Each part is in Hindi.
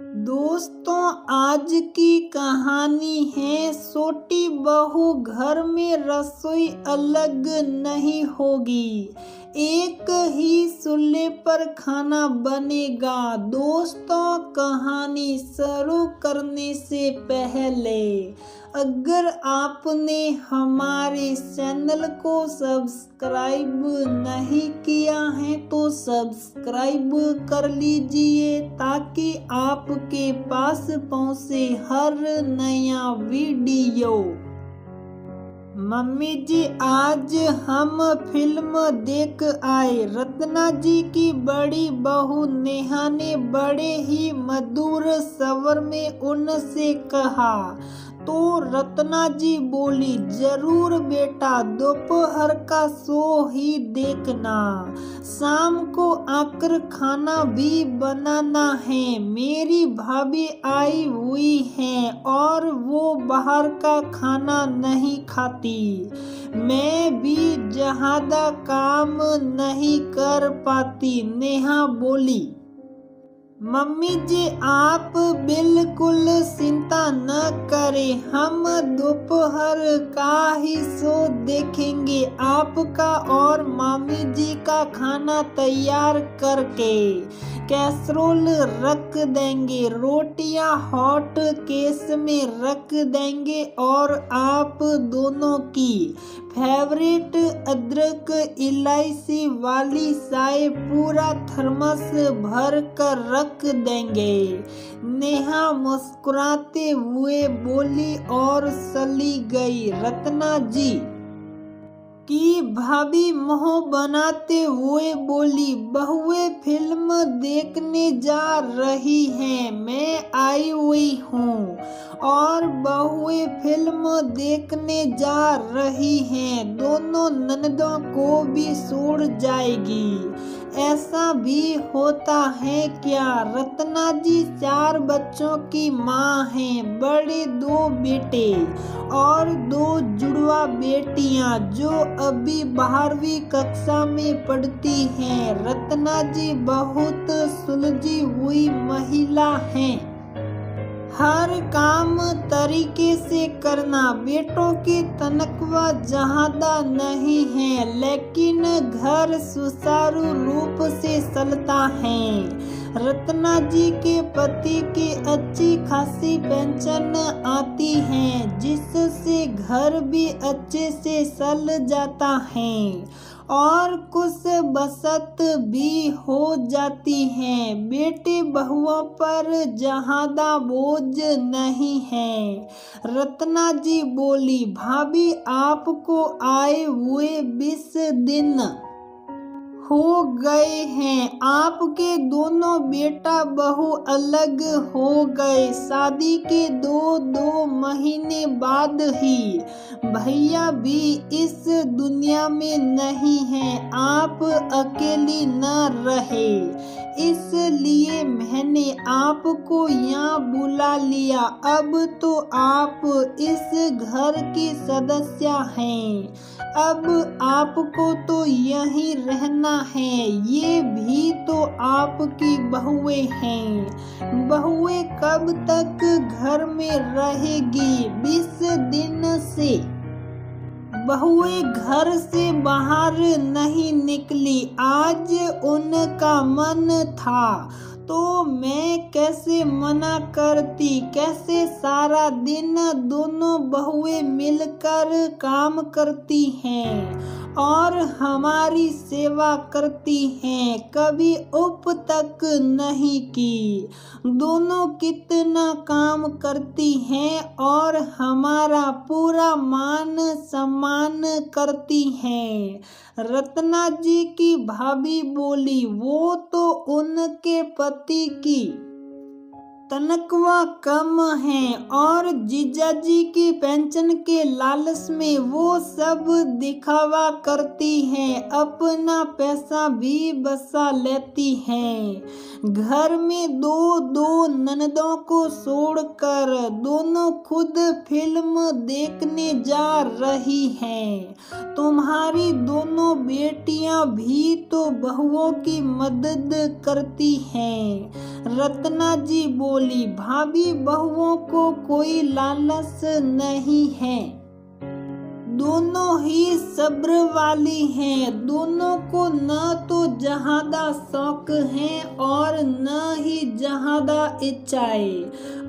दोस्तों, आज की कहानी है छोटी बहू घर में रसोई अलग नहीं होगी, एक ही चूल्हे पर खाना बनेगा। दोस्तों, कहानी शुरू करने से पहले अगर आपने हमारे चैनल को सब्सक्राइब नहीं किया है तो सब्सक्राइब कर लीजिए ताकि आपके पास पहुंचे हर नया वीडियो। मम्मी जी, आज हम फिल्म देख आए। रत्ना जी की बड़ी बहू नेहा ने बड़े ही मधुर स्वर में उनसे कहा। तो रत्ना जी बोली, जरूर बेटा, दोपहर का शो ही देखना, शाम को आकर खाना भी बनाना है। मेरी भाभी आई हुई हैं और वो बाहर का खाना नहीं खाती। मैं भी ज्यादा काम नहीं कर पाती, नेहा बोली। मम्मी जी, आप बिल्कुल चिंता न करें, हम दोपहर का ही शो देखेंगे। आपका और मामी जी का खाना तैयार करके कैसरोल रख देंगे, रोटियां हॉट केस में रख देंगे और आप दोनों की फेवरेट अदरक इलायची वाली चाय पूरा थर्मस भर कर रख देंगे। नेहा मुस्कुराते हुए बोली और चली गई। रत्ना जी की भाभी मुंह बनाते हुए बोली, बहुएं फिल्म देखने जा रही हैं, मैं आई हुई हूँ और बहुएं फिल्म देखने जा रही हैं, दोनों ननदों को भी छोड़ जाएगी। ऐसा भी होता है क्या? रत्ना जी 4 बच्चों की माँ हैं, बड़े 2 बेटे और 2 जुड़वा बेटियां जो अभी 12वीं कक्षा में पढ़ती हैं। रत्ना जी बहुत सुलझी हुई महिला हैं। हर काम तरीके से करना, बेटों की तनख्वाह ज्यादा नहीं है लेकिन घर सुचारू रूप से चलता है। रत्ना जी के पति की अच्छी खासी पेंशन आती है जिससे घर भी अच्छे से चल जाता है और कुछ बचत भी हो जाती है। बेटे बहुओं पर ज्यादा बोझ नहीं है। रत्ना जी बोली, भाभी आपको आए हुए 20 दिन हो गए हैं, आपके दोनों बेटा बहू अलग हो गए। शादी के 2 महीने बाद ही भैया भी इस दुनिया में नहीं हैं, आप अकेली न रहे, इसलिए मैंने आपको यहाँ बुला लिया। अब तो आप इस घर की सदस्य हैं, अब आपको तो यहीं रहना है। ये भी तो आपकी बहुएं हैं, बहुएं कब तक घर में रहेगी? 20 दिन से बहुएं घर से बाहर नहीं निकली। आज उनका मन था तो मैं कैसे मना करती? कैसे सारा दिन दोनों बहुएं मिलकर काम करती हैं और हमारी सेवा करती हैं, कभी उप तक नहीं की। दोनों कितना काम करती हैं और हमारा पूरा मान सम्मान करती हैं। रत्ना जी की भाभी बोली, वो तो उनके पति की तनख्वाह कम है और जीजा जी की पेंशन के लालच में वो सब दिखावा करती हैं, अपना पैसा भी बचा लेती हैं। घर में 2 ननदों को छोड़कर दोनों खुद फिल्म देखने जा रही हैं। तुम्हारी दोनों बेटियां भी तो बहुओं की मदद करती हैं। रत्ना जी बोली, बोली, भाभी बहुओं को कोई लालच नहीं है, दोनों ही सब्र वाली हैं, दोनों को न तो ज्यादा शौक है और न ही ज्यादा इच्छाएं।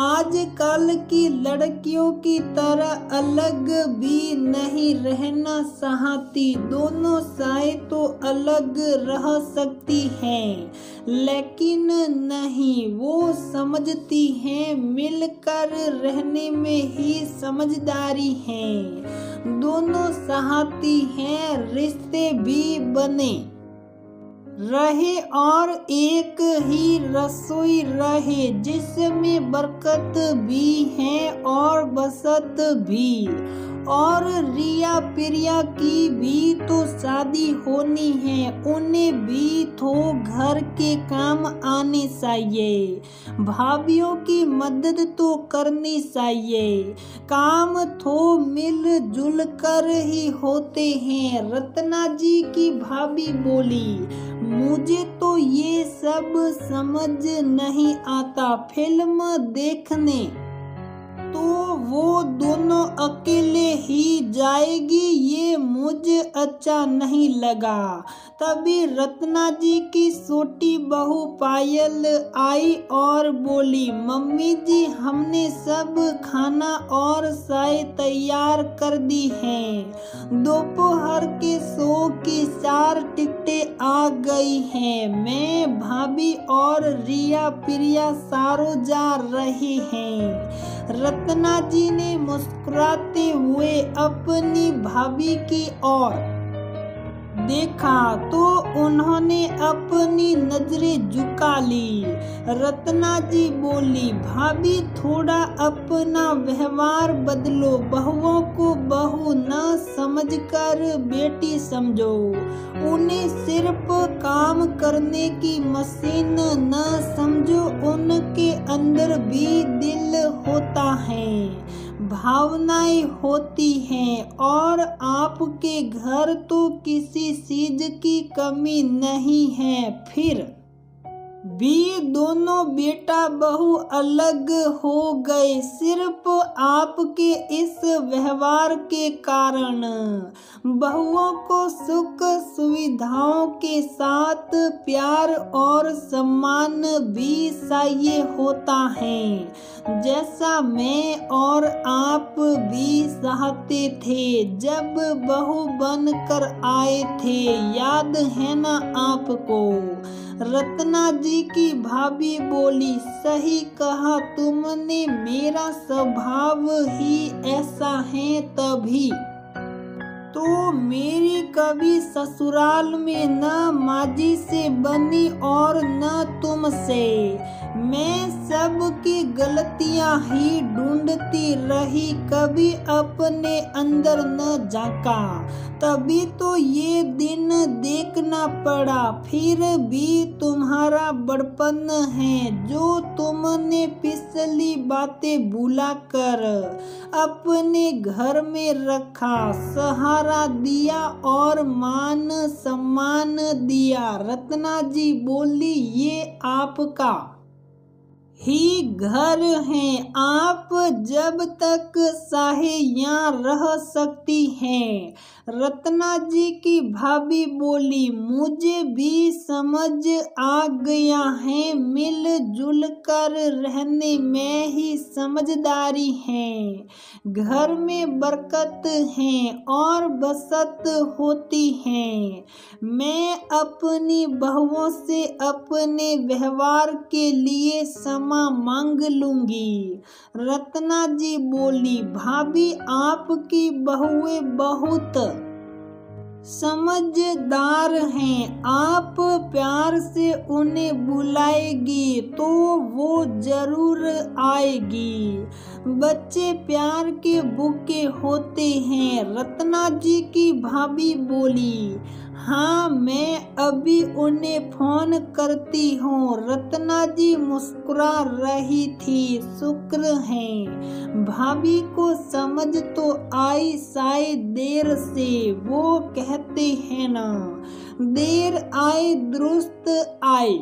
आजकल की लड़कियों की तरह अलग भी नहीं रहना चाहती, दोनों चाहे तो अलग रह सकती हैं, लेकिन नहीं, वो समझती हैं मिलकर रहने में ही समझदारी है। दोनों चाहती हैं रिश्ते भी बने रहे और एक ही रसोई रहे, जिसमें बरकत भी है और बसत भी। और रिया प्रिया की भी तो शादी होनी है, उन्हें भी तो घर के काम आने चाहिए, भाभीियों की मदद तो करनी चाहिए, काम तो मिलजुल कर ही होते हैं। रत्ना जी की भाभी बोली, मुझे तो ये सब समझ नहीं आता, फिल्म देखने तो वो दोनों अकेले ही जाएगी, ये मुझे अच्छा नहीं लगा। तभी रत्ना जी की छोटी बहू पायल आई और बोली, मम्मी जी हमने सब खाना और चाय तैयार कर दी हैं, दोपहर के शो की 4 टिकटें आ गई हैं, मैं भाभी और रिया प्रिया सारो जा रहे हैं। रत्ना जी ने मुस्कुराते हुए अपनी भाभी की ओर देखा तो उन्होंने अपनी नजरें झुका ली। रत्ना जी बोली, भाभी थोड़ा अपना व्यवहार बदलो, बहुओं को बहू न समझकर बेटी समझो, उन्हें सिर्फ काम करने की मशीन न समझो, उनके अंदर भी दिल होता है, भावनाएं होती हैं और आपके घर तो किसी चीज की कमी नहीं है, फिर भी दोनों बेटा बहू अलग हो गए सिर्फ आपके इस व्यवहार के कारण। बहुओं को सुख सुविधाओं के साथ प्यार और सम्मान भी चाहिए होता है, जैसा मैं और आप भी चाहते थे जब बहू बनकर आए थे, याद है ना आपको। रत्ना जी की भाभी बोली, सही कहा तुमने, मेरा स्वभाव ही ऐसा है, तभी तो मेरी कभी ससुराल में न माजी से बनी और न तुमसे, मैं सबकी गलतियां ही ढूंढती रही, कभी अपने अंदर न झांका, तभी तो ये दिन देखना पड़ा। फिर भी तुम्हारा बड़पन है जो तुमने पिछली बातें भुलाकर अपने घर में रखा, सहारा दिया और मान सम्मान दिया। रत्ना जी बोली, ये आपका ही घर है, आप जब तक चाहे यहाँ रह सकती हैं। रत्ना जी की भाभी बोली, मुझे भी समझ आ गया है, मिलजुल कर रहने में ही समझदारी है, घर में बरकत है और बसत होती है। मैं अपनी बहुओं से अपने व्यवहार के लिए क्षमा मांग लूंगी। रत्ना जी बोली, भाभी आपकी बहुएं बहुत समझदार हैं, आप प्यार से उन्हें बुलाएगी तो वो जरूर आएगी, बच्चे प्यार के भूखे होते हैं। रत्ना जी की भाभी बोली, हाँ मैं अभी उन्हें फोन करती हूँ। रत्ना जी मुस्कुरा रही थी, शुक्र है भाभी को समझ तो आई, शायद देर से, वो कहते हैं ना, देर आए दुरुस्त आए।